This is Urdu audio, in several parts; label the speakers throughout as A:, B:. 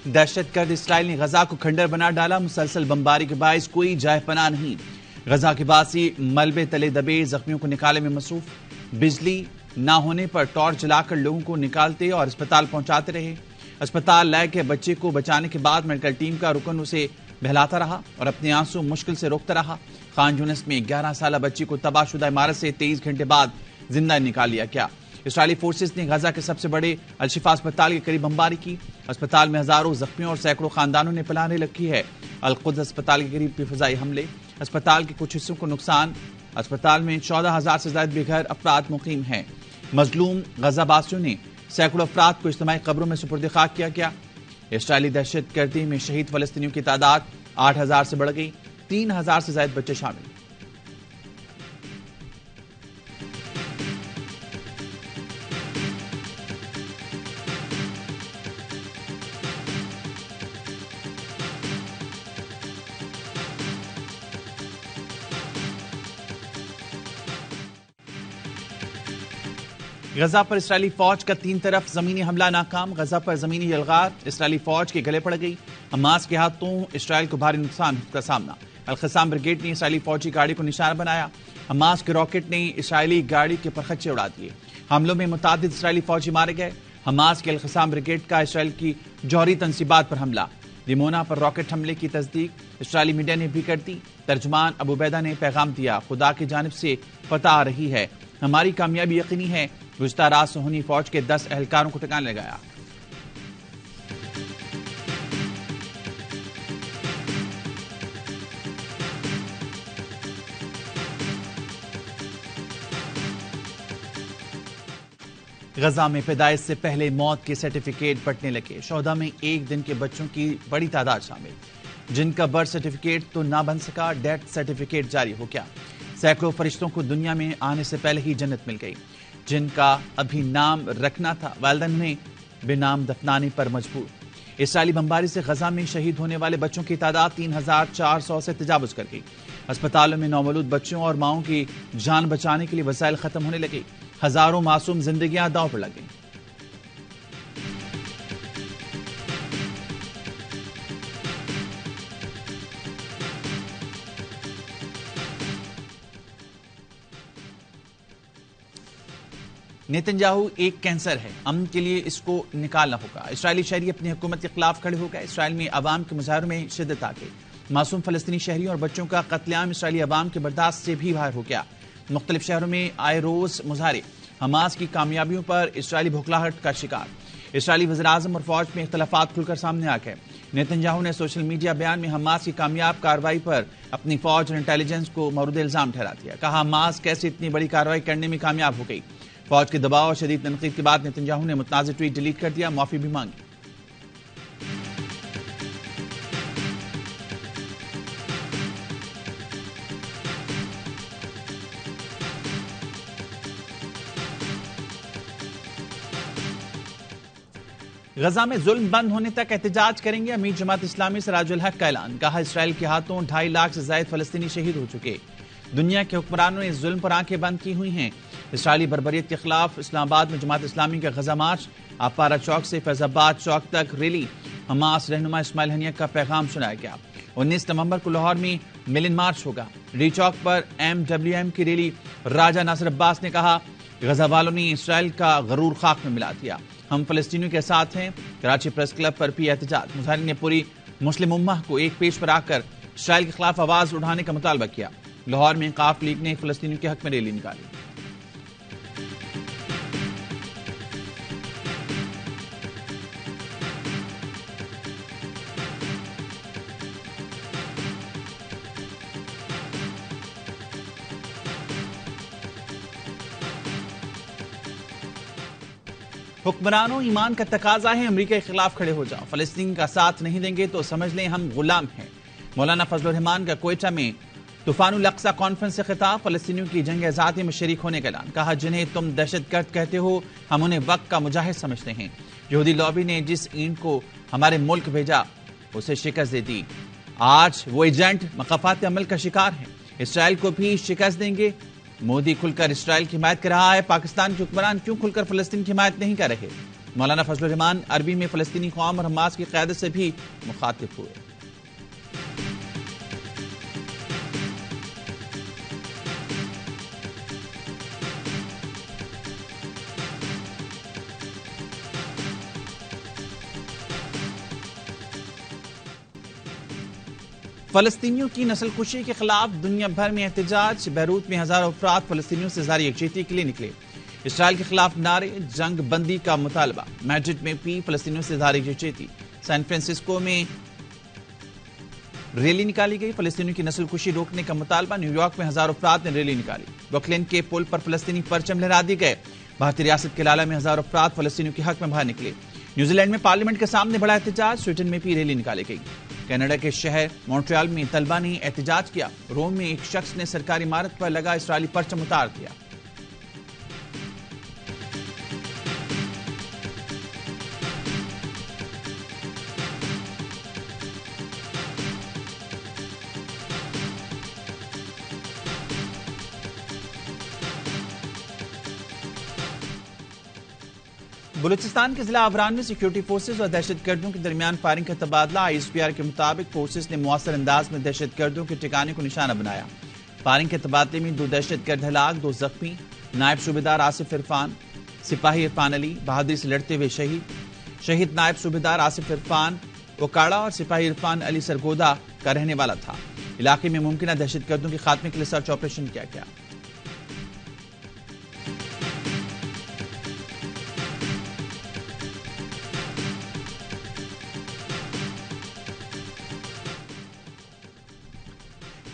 A: دہشت گرد اسرائیل نے غزہ کو کھنڈر بنا ڈالا، مسلسل بمباری کے باعث کوئی جائے پناہ نہیں۔ غزہ کے باسی ملبے تلے دبے زخمیوں کو نکالنے میں مصروف، بجلی نہ ہونے پر ٹارچ جلا کر لوگوں کو نکالتے اور اسپتال پہنچاتے رہے۔ اسپتال لے کے بچے کو بچانے کے بعد میڈیکل ٹیم کا رکن اسے بہلاتا رہا اور اپنے آنسو مشکل سے روکتا رہا۔ خان یونس میں 11 سالہ بچی کو تباہ شدہ عمارت سے 23 گھنٹے بعد زندہ نکال لیا گیا۔ اسرائیلی فورسز نے غزہ کے سب سے بڑے الشفا اسپتال کے قریب بمباری کی۔ اسپتال میں ہزاروں زخمیوں اور سینکڑوں خاندانوں نے پناہ رکھی ہے۔ القدس اسپتال کے قریب بھی فضائی حملے، اسپتال کے کچھ حصوں کو نقصان۔ اسپتال میں 14,000 سے زائد بے گھر افراد مقیم ہیں۔ مظلوم غزہ باسیوں نے سینکڑوں افراد کو اجتماعی قبروں میں سپرد خاک کیا گیا۔ اسرائیلی دہشت گردی میں شہید فلسطینیوں کی تعداد 8,000 سے بڑھ گئی، 3,000 سے زائد بچے شامل۔ غزہ پر اسرائیلی فوج کا 3 طرف زمینی حملہ ناکام، غزہ پر زمینی یلغار اسرائیلی فوج کے گلے پڑ گئی۔ حماس کے ہاتھوں اسرائیل کو بھاری نقصان کا سامنا، القسام بریگیڈ نے اسرائیلی فوجی گاڑی کو نشانہ بنایا، حماس کے راکٹ نے اسرائیلی گاڑی کے پرخچے اڑا دیے۔ حملوں میں متعدد اسرائیلی فوجی مارے گئے۔ حماس کے القسام بریگیڈ کا اسرائیل کی جوہری تنصیبات پر حملہ، دیمونا پر راکٹ حملے کی تصدیق اسرائیلی میڈیا نے بھی کر دی۔ ترجمان ابو عبیدہ نے پیغام دیا، خدا کی جانب سے فتح آ رہی ہے، ہماری کامیابی یقینی ہے۔ گزشتہ رات صہیونی فوج کے 10 اہلکاروں کو ٹھکانے لگایا۔ غزہ میں پیدائش سے پہلے موت کے سرٹیفکیٹ بٹنے لگے، شہداء میں 1 دن کے بچوں کی بڑی تعداد شامل، جن کا برتھ سرٹیفکیٹ تو نہ بن سکا، ڈیتھ سرٹیفکیٹ جاری ہو گیا۔ سینکڑوں فرشتوں کو دنیا میں آنے سے پہلے ہی جنت مل گئی، جن کا ابھی نام رکھنا تھا، والدین انہیں بے نام دفنانے پر مجبور۔ اسرائیلی بمباری سے غزہ میں شہید ہونے والے بچوں کی تعداد 3,400 سے تجاوز کر گئی۔ اسپتالوں میں نومولود بچوں اور ماؤں کی جان بچانے کے لیے وسائل ختم ہونے لگے، ہزاروں معصوم زندگیاں داؤ پر لگ گئیں۔ نیتنیاہو ایک کینسر ہے، امن کے لیے اس کو نکالنا ہوگا۔ اسرائیلی شہری اپنی حکومت کے خلاف کھڑے ہو گئے، اسرائیل میں عوام کے مظاہروں میں شدت آ گئی۔ معصوم فلسطینی شہریوں اور بچوں کا قتل عام اسرائیلی عوام کے برداشت سے بھی باہر ہو گیا۔ مختلف شہروں میں آئے روز مظاہرے، حماس کی کامیابیوں پر اسرائیلی بھوکلاہٹ کا شکار۔ اسرائیلی وزیراعظم اور فوج میں اختلافات کھل کر سامنے آ گئے۔ نیتنیاہو نے سوشل میڈیا بیان میں حماس کی کامیاب کارروائی پر اپنی فوج اور انٹیلیجنس کو مورد الزام ٹھہرا دیا، کہا حماس کیسے اتنی بڑی کارروائی کرنے میں کامیاب ہو گئی۔ فوج کے دباؤ اور شدید تنقید کے بعد نیتنیاہو نے متنازع ٹویٹ ڈیلیٹ کر دیا، معافی بھی مانگی۔ غزہ میں ظلم بند ہونے تک احتجاج کریں گے، امیر جماعت اسلامی سراج الحق کا اعلان، کہا اسرائیل کے ہاتھوں 2.5 لاکھ سے زائد فلسطینی شہید ہو چکے، دنیا کے حکمرانوں نے اس ظلم پر آنکھیں بند کی ہوئی ہیں۔ اسرائیلی بربریت کے خلاف اسلام آباد میں جماعت اسلامی کا غزہ مارچ، آپارا چوک سے فیض آباد چوک تک ریلی، حماس رہنما اسماعیل ہنیہ کا پیغام سنایا گیا۔ 19 نومبر کو لاہور میں ملن مارچ ہوگا، ڈی چوک پر MWM کی ریلی، راجہ ناصر عباس نے کہا غزہ والوں نے اسرائیل کا غرور خاک میں ملا دیا، ہم فلسطینیوں کے ساتھ ہیں۔ کراچی پریس کلب پر بھی احتجاج، مظاہرین نے پوری مسلم امہ کو ایک پیش پر آ کر اسرائیل کے خلاف آواز اٹھانے کا مطالبہ کیا۔ لاہور میں قاف لیگ نے فلسطینیوں کے حق میں ریلی نکالی۔ حکمرانوں ایمان کا تقاضا ہے، امریکہ کے خلاف کھڑے ہو جاؤ، فلسطین کا ساتھ نہیں دیں گے تو سمجھ لیں ہم غلام ہیں۔ مولانا فضل الرحمان کا کوئٹہ میں طوفان الاقصی کانفرنس سے خطاب، فلسطینیوں کی جنگ آزادی میں شریک ہونے کا اعلان، کہا جنہیں تم دہشت گرد کہتے ہو ہم انہیں وقت کا مجاہد سمجھتے ہیں۔ یہودی لابی نے جس اینٹ کو ہمارے ملک بھیجا اسے شکست دے دی، آج وہ ایجنٹ مخافات عمل کا شکار ہیں، اسرائیل کو بھی شکست دیں گے۔ مودی کھل کر اسرائیل کی حمایت کر رہا ہے، پاکستان کے حکمران کیوں کھل کر فلسطین کی حمایت نہیں کر رہے؟ مولانا فضل الرحمان عربی میں فلسطینی قوم اور حماس کی قیادت سے بھی مخاطب ہوئے۔ فلسطینیوں کی نسل کشی کے خلاف دنیا بھر میں احتجاج، بیروت میں ہزاروں افراد فلسطینیوں سے اظہار یکجہتی کے لیے نکلے۔ اسرائیل کے خلاف نعرے، جنگ بندی کا مطالبہ، میڈرڈ میں بھی فلسطینیوں سے اظہار یکجہتی، سان فرانسسکو میں ریلی نکالی گئی، فلسطینیوں کی نسل کشی روکنے کا مطالبہ، نیو یارک میں ہزاروں افراد نے ریلی نکالی، بروکلن کے پل پر فلسطینی پرچم لہرا دیے گئے، بھارتی ریاست کیرالا میں ہزاروں افراد فلسطینیوں کے حق میں باہر نکلے، نیوزی لینڈ میں پارلیمنٹ کے سامنے بڑا احتجاج، سویڈن میں بھی ریلی نکالی گئی، کینیڈا کے شہر مونٹریال میں طلبہ نے احتجاج کیا، روم میں ایک شخص نے سرکاری عمارت پر لگا اسرائیلی پرچم اتار دیا۔ بلوچستان کے ضلع آوران میں سیکیورٹی فورسز اور دہشت گردوں کے درمیان فائرنگ کا تبادلہ، آئی ایس پی آر کے مطابق فورسز نے مؤثر انداز میں دہشت گردوں کے ٹھکانے کو نشانہ بنایا۔ فائرنگ کے تبادلے میں 2 دہشت گرد ہلاک، 2 زخمی، نائب صوبیدار آصف عرفان، سپاہی عرفان علی بہادری سے لڑتے ہوئے شہید نائب صوبیدار آصف عرفان اوکاڑا اور سپاہی عرفان علی سرگودا کا رہنے والا تھا۔ علاقے میں ممکنہ دہشت گردوں کے خاتمے کے لیے سرچ آپریشن کیا گیا۔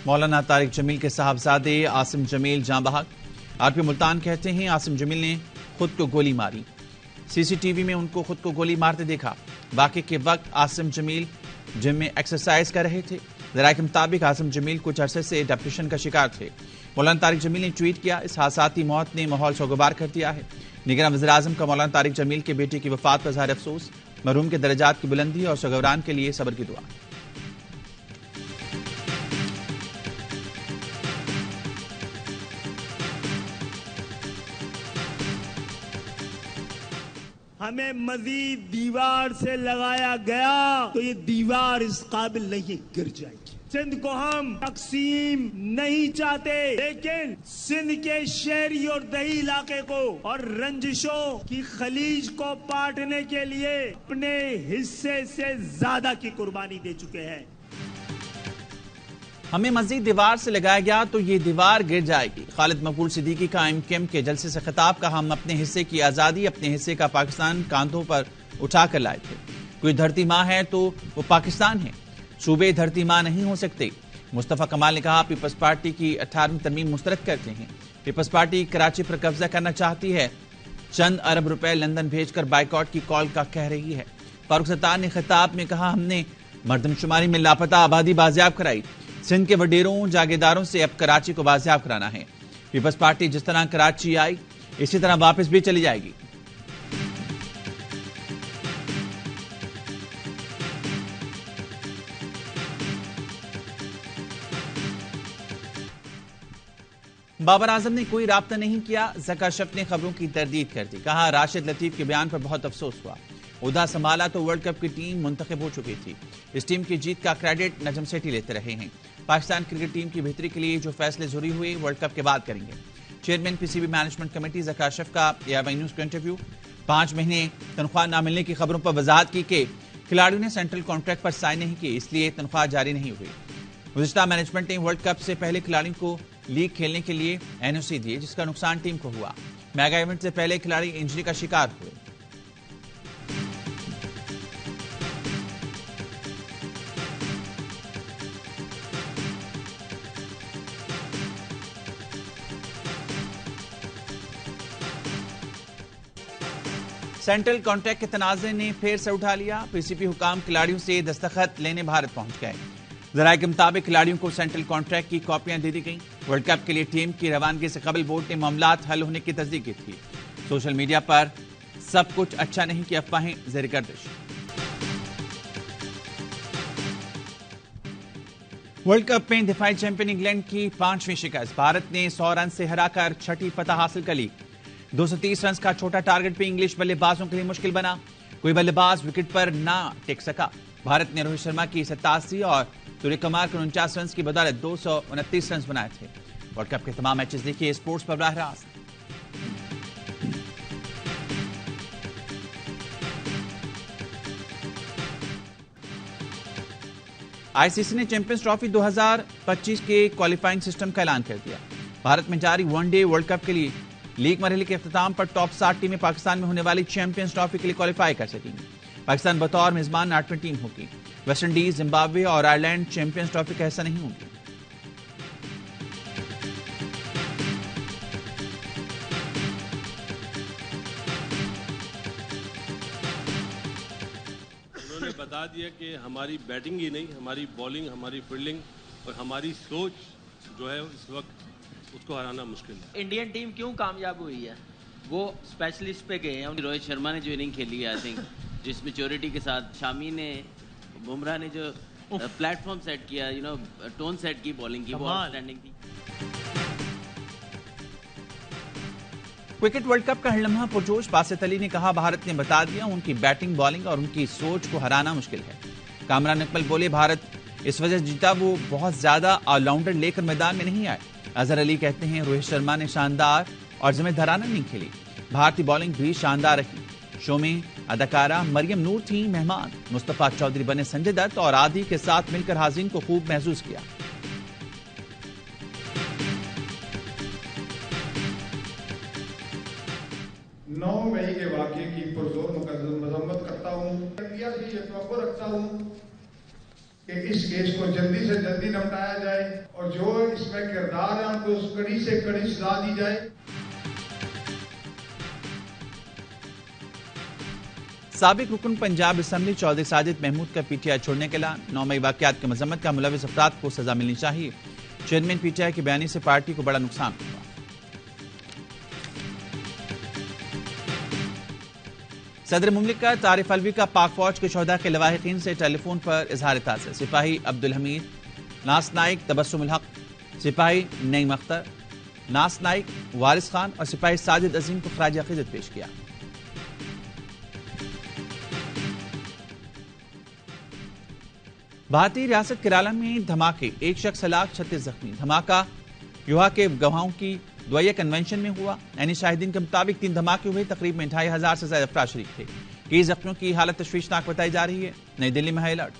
A: مولانا طارق جمیل کے صاحبزادے عاصم جمیل جاں بحق، آر پی ملتان کہتے ہیں عاصم جمیل نے خود کو گولی ماری، سی سی ٹی وی میں ان کو خود کو گولی مارتے دیکھا۔ واقعے کے وقت عاصم جمیل جم میں ایکسرسائز کر رہے تھے۔ ذرائع کے مطابق عاصم جمیل کچھ عرصے سے ڈپریشن کا شکار تھے۔ مولانا طارق جمیل نے ٹویٹ کیا، اس حادثاتی موت نے ماحول سوگوار کر دیا ہے۔ نگراں وزیر اعظم کا مولانا طارق جمیل کے بیٹے کی وفات پر اظہار افسوس، مرحوم کے درجات کی بلندی اور سوگواران کے لیے صبر کی دعا۔
B: ہمیں مزید دیوار سے لگایا گیا تو یہ دیوار اس قابل نہیں، گر جائے گی۔ سندھ کو ہم تقسیم نہیں چاہتے، لیکن سندھ کے شہری اور دیہی علاقے کو اور رنجشوں کی خلیج کو پاٹنے کے لیے اپنے حصے سے زیادہ کی قربانی دے چکے ہیں۔
A: ہمیں مزید دیوار سے لگایا گیا تو یہ دیوار گر جائے گی۔ خالد مقبول صدیقی کا ایم کیو ایم کے جلسے سے خطاب، کا ہم اپنے حصے کی آزادی، اپنے حصے کا پاکستان کاندھوں پر اٹھا کر لائے تھے۔ کوئی دھرتی ماں ہے تو وہ پاکستان ہے، صوبے دھرتی ماں نہیں ہو سکتے۔ مصطفیٰ کمال نے کہا پیپلز پارٹی کی 18ویں ترمیم مسترد کرتے ہیں۔ پیپلز پارٹی کراچی پر قبضہ کرنا چاہتی ہے، چند ارب روپے لندن بھیج کر بائیکاٹ کی کال کا کہہ رہی ہے۔ فاروق ستار نے خطاب میں کہا ہم نے مردم شماری میں لاپتہ آبادی بازیاب کرائی، سندھ کے وڈیروں جاگیداروں سے اب کراچی کو بازیاب کرانا ہے۔ پیپلز پارٹی جس طرح کراچی آئی اسی طرح واپس بھی چلی جائے گی۔ بابر اعظم نے کوئی رابطہ نہیں کیا، ذکا اشرف نے خبروں کی تردید کر دی، کہا راشد لطیف کے بیان پر بہت افسوس ہوا، عہدہ سنبھالا تو ورلڈ کپ کی ٹیم منتخب ہو چکی تھی، اس ٹیم کی جیت کا کریڈٹ نجم سیٹھی لیتے رہے ہیں، پاکستان کرکٹ ٹیم کی بہتری کے لیے جو فیصلے ضروری ہوئے ورلڈ کپ کے بعد کریں گے۔ Chairman P C B management committee Zaka Ashraf کا AIY نیوز کو انٹرویو، 5 مہینے تنخواہ نہ ملنے کی خبروں پر وضاحت کی کہ کھلاڑیوں نے سینٹرل کانٹریکٹ پر سائن نہیں کی، اس لیے تنخواہ جاری نہیں ہوئی۔ گزشتہ مینجمنٹ نے ورلڈ کپ سے پہلے کھلاڑیوں کو لیگ کھیلنے کے لیے NOC دیے، جس کا نقصان ٹیم کو ہوا۔ میگا ایونٹ سے پہلے کھلاڑی انجری کا شکار ہوئے۔ سینٹرل کانٹریکٹ کے تنازع نے پھر سے اٹھا لیا، پی سی بی حکام کھلاڑیوں سے دستخط لینے بھارت پہنچ گئے۔ ذرائع کے مطابق کھلاڑیوں کو سینٹرل کانٹریکٹ کی کاپیاں دے دی گئیں۔ ورلڈ کپ کے لیے ٹیم کی روانگی سے قبل بورڈ نے معاملات حل ہونے کی تصدیق کی تھی۔ سوشل میڈیا پر سب کچھ اچھا نہیں کی افواہیں زیر گردش۔ ورلڈ کپ میں دفاعی چیمپئن انگلینڈ کی 5ویں شکست، بھارت نے 100 رن سے ہرا کر 6ٹھی فتح حاصل کر لی۔ 230 رنز کا چھوٹا ٹارگٹ بھی انگلش بلے بازوں کے لیے مشکل بنا. کوئی بلے باز وکٹ پر نہ ٹک سکا. بھارت نے روہت شرما کی 87 اور سوریہ کمار کے 49 رنز کی بدولت 229 رنز بنائے تھے. ورلڈ کپ کے تمام میچز دیکھیے اسپورٹس پر براہ راست. آئی سی سی نے چیمپئنز ٹرافی 2025 کے کوالیفائنگ سسٹم کا اعلان کر دیا. بھارت میں جاری ون ڈے ورلڈ کپ کے لیے لیگ مرحلے کے اختتام پر ٹاپ 7 ٹیمیں پاکستان میں ہونے والی چیمپئنز ٹرافی کے لیے کوالیفائی کر سکیں گی. پاکستان بطور میزبان 8ویں ٹیم ہوگی. ویسٹ انڈیز، زمبابوے اور آئرلینڈ چیمپئنز ٹرافی کا حصہ نہیں ہوں گی.
C: انہوں نے بتا دیا کہ ہماری بیٹنگ ہی نہیں، ہماری بالنگ، ہماری فیلڈنگ اور ہماری سوچ جو ہے اس وقت اس کو ہرانا مشکل ہے.
D: انڈین ٹیم کیوں کامیاب ہوئی ہے؟ وہ اسپیشلسٹ پہ گئے ہیں. روہت شرما نے جو اننگ کھیلی ہے آئی تھنک جس میچورٹی کے ساتھ، شامی نے، بمراہ نے جو پلیٹ فارم سیٹ کیا، ٹون سیٹ کی بالنگ کی، وہ آؤٹ اسٹینڈنگ تھی.
A: کرکٹ ورلڈ کپ کا ہر لمحہ پرجوش. باسط علی نے کہا بھارت نے بتا دیا ان کی بیٹنگ، بالنگ اور ان کی سوچ کو ہرانا مشکل ہے. کامران اکمل بولے بھارت اس وجہ سے جیتا وہ بہت زیادہ آل راؤنڈر لے کر میدان میں نہیں آئے. اظہر علی کہتے ہیں روہت شرما نے شاندار اور ذمہ دارانہ اننگ کھیلی. بھارتی بالنگ بھی شاندار رہی. شو میں اداکارہ مریم نور تھیں مہمان. مصطفیٰ چودھری بنے سنجے دت اور عادی کے ساتھ مل کر حاضرین کو خوب محسوس کیا.
E: مئی کے واقعے کی پرزور مذمت کرتا ہوں. انڈیا سے یہ توقع رکھتا ہوں کہ اس کیس کو جلدی سے جلدی نمٹایا جائے اور جو اس میں کردار ہیں ان کو اس کڑی سے کڑی سزا دی جائے.
A: سابق رکن پنجاب اسمبلی چودھری ساجد محمود کا پی ٹی آئی چھوڑنے کا اعلان. 9 مئی واقعات کی مذمت کا ملوث افراد کو سزا ملنی چاہیے. چیئرمین پی ٹی آئی کے بیانی سے پارٹی کو بڑا نقصان ہوا. صدر مملکت عارف الوی کا پاک فوج کے شہداء کے لواحقین سے ٹیلی فون پر اظہار تعزیت. سپاہی عبدالحمید، ناس نائک تبسم الحق، سپاہی نعیم اختر، ناس نائک وارث خان اور سپاہی ساجد عظیم کو خراج عقیدت پیش کیا. بھارتی ریاست کیرالہ میں دھماکے، ایک شخص ہلاک، 36 زخمی. دھماکہ یوہا کے گواہوں کی دوئیہ کنونشن میں ہوا. یعنی شاہدین کے مطابق 3 دھماکے ہوئے. تقریب میں 2500 سے زائد افراد شریک تھے. کئی زخمیوں کی حالت تشویشناک بتائی جا رہی ہے. نئی دلی میں ہائی الرٹ.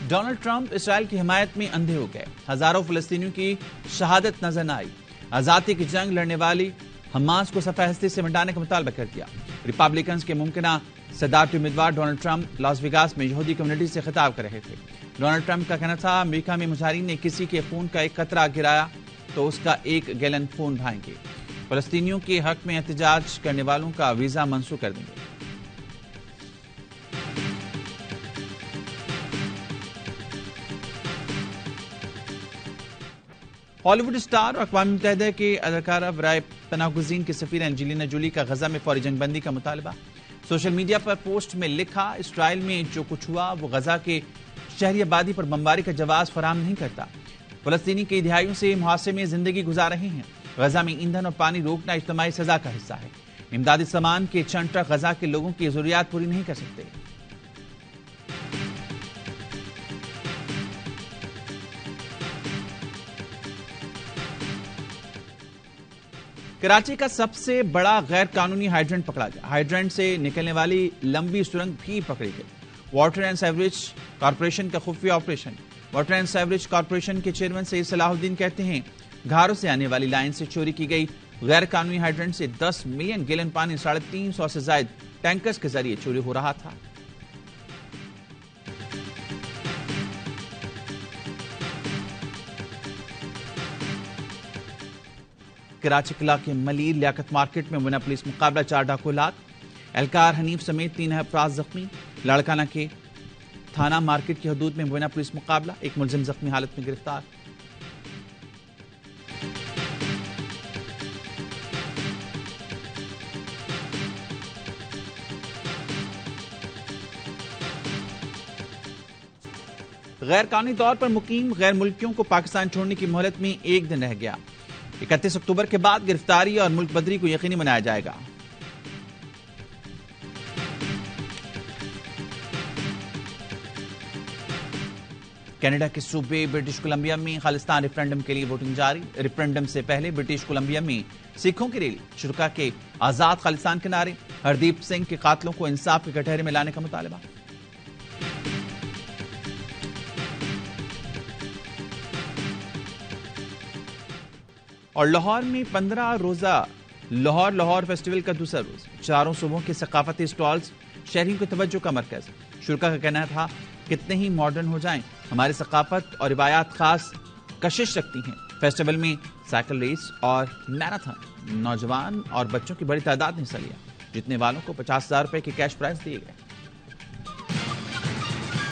A: ڈونلڈ ٹرمپ اسرائیل کی حمایت میں اندھے ہو گئے. ہزاروں فلسطینیوں کی شہادت نظر نہ آئی. آزادی کی جنگ لڑنے والی حماس کو صفحہ ہستی سے مٹانے کا مطالبہ کر دیا. ریپبلکنز کے ممکنہ صدارتی امیدوار ڈونلڈ ٹرمپ لاس ویگاس میں یہودی کمیونٹی سے خطاب کر رہے تھے. ڈونلڈ ٹرمپ کا کہنا تھا امریکہ میں مظاہرین نے کسی کے خون کا ایک قطرہ گرایا تو اس کا 1 گیلن خون بہائیں گے. فلسطینیوں کے حق میں احتجاج کرنے والوں کا ویزا منسوخ کر دیں گے. ہالی ووڈ اسٹار اور اقوام متحدہ کے اداکارہ برائے پناہ گزین کی سفیر انجلینا جولی کا غزہ میں فوری جنگ بندی کا مطالبہ. سوشل میڈیا پر پوسٹ میں لکھا اسرائیل میں جو کچھ ہوا وہ غزہ کے شہری آبادی پر بمباری کا جواز فراہم نہیں کرتا. فلسطینی کئی دہائیوں سے محاصرے میں زندگی گزار رہے ہیں. غزہ میں ایندھن اور پانی روکنا اجتماعی سزا کا حصہ ہے. امدادی سامان کے چند ٹرک غزہ کے لوگوں کی ضروریات پوری نہیں کر سکتے. کراچی کا سب سے بڑا غیر قانونی ہائیڈرنٹ پکڑا گیا. ہائیڈرنٹ سے نکلنے والی لمبی سرنگ بھی پکڑی گئی. واٹر اینڈ سیوریج کارپوریشن کا خفیہ operation. Water and sewerage corporation کے چیئرمین سید صلاح الدین کہتے ہیں گھاروں سے آنے والی لائن سے چوری کی گئی غیر قانونی ہائیڈرنٹ سے 10 ملین گیلن پانی 350 سے زائد ٹینکرز کے ذریعے چوری ہو رہا تھا. کراچی قلعہ کے ملیر لیاقت مارکیٹ میں مبینہ پولیس مقابلہ 4 ڈاکو ہلاک. اہلکار حنیف سمیت 3 افراد زخمی. لاڑکانہ کے تھانہ مارکیٹ کی حدود میں مبینہ پولیس مقابلہ. ایک ملزم زخمی حالت میں گرفتار. غیر قانونی طور پر مقیم غیر ملکیوں کو پاکستان چھوڑنے کی مہلت میں 1 دن رہ گیا. 31 اکتوبر کے بعد گرفتاری اور ملک بدری کو یقینی بنایا جائے گا۔ کینیڈا کے صوبے برٹش کولمبیا میں خالصتان ریفرنڈم کے لیے ووٹنگ جاری۔ ریفرنڈم سے پہلے برٹش کولمبیا میں سکھوں کی ریلی، شرکا کے آزاد خالصتان کے نعرے، ہردیپ سنگھ کے قاتلوں کو انصاف کے کٹہرے میں لانے کا مطالبہ۔ اور لاہور میں 15 روزہ لاہور فیسٹیول کا دوسرا روز، چاروں صوبوں کے ثقافتی اسٹالز شہریوں کی توجہ کا مرکز۔ شرکا کا کہنا تھا کتنے ہی ماڈرن ہو جائیں، ہماری ثقافت اور روایات خاص کشش رکھتی ہیں۔ فیسٹیول میں سائیکل ریس اور میراتھن، نوجوان اور بچوں کی بڑی تعداد نے حصہ لیا۔ جیتنے والوں کو 50,000 روپے کے کیش پرائز دیے گئے۔